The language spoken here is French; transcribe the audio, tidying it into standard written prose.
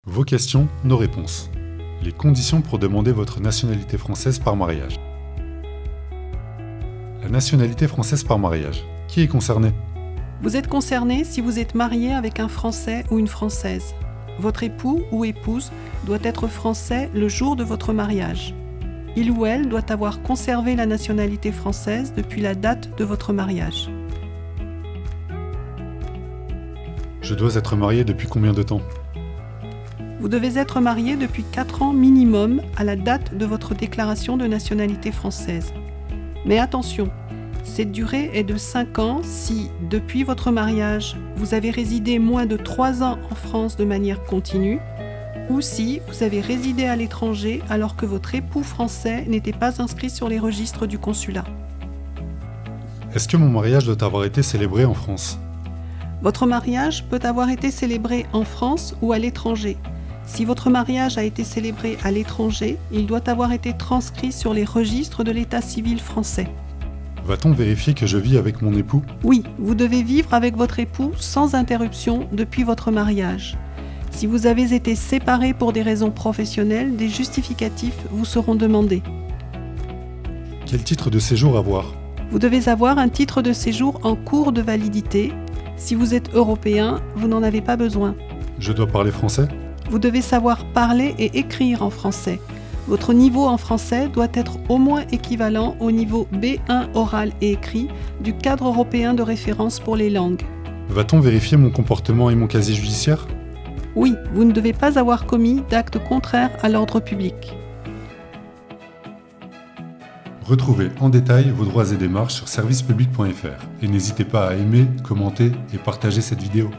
Vos questions, nos réponses. Les conditions pour demander votre nationalité française par mariage. La nationalité française par mariage. Qui est concerné? Vous êtes concerné si vous êtes marié avec un Français ou une Française. Votre époux ou épouse doit être français le jour de votre mariage. Il ou elle doit avoir conservé la nationalité française depuis la date de votre mariage. Je dois être marié depuis combien de temps? Vous devez être marié depuis 4 ans minimum à la date de votre déclaration de nationalité française. Mais attention, cette durée est de 5 ans si, depuis votre mariage, vous avez résidé moins de 3 ans en France de manière continue, ou si vous avez résidé à l'étranger alors que votre époux français n'était pas inscrit sur les registres du consulat. Est-ce que mon mariage doit avoir été célébré en France? Votre mariage peut avoir été célébré en France ou à l'étranger. Si votre mariage a été célébré à l'étranger, il doit avoir été transcrit sur les registres de l'état civil français. Va-t-on vérifier que je vis avec mon époux? Oui, vous devez vivre avec votre époux sans interruption depuis votre mariage. Si vous avez été séparés pour des raisons professionnelles, des justificatifs vous seront demandés. Quel titre de séjour avoir? Vous devez avoir un titre de séjour en cours de validité. Si vous êtes européen, vous n'en avez pas besoin. Je dois parler français? Vous devez savoir parler et écrire en français. Votre niveau en français doit être au moins équivalent au niveau B1 oral et écrit du cadre européen de référence pour les langues. Va-t-on vérifier mon comportement et mon casier judiciaire? Oui, vous ne devez pas avoir commis d'actes contraires à l'ordre public. Retrouvez en détail vos droits et démarches sur servicepublic.fr et n'hésitez pas à aimer, commenter et partager cette vidéo.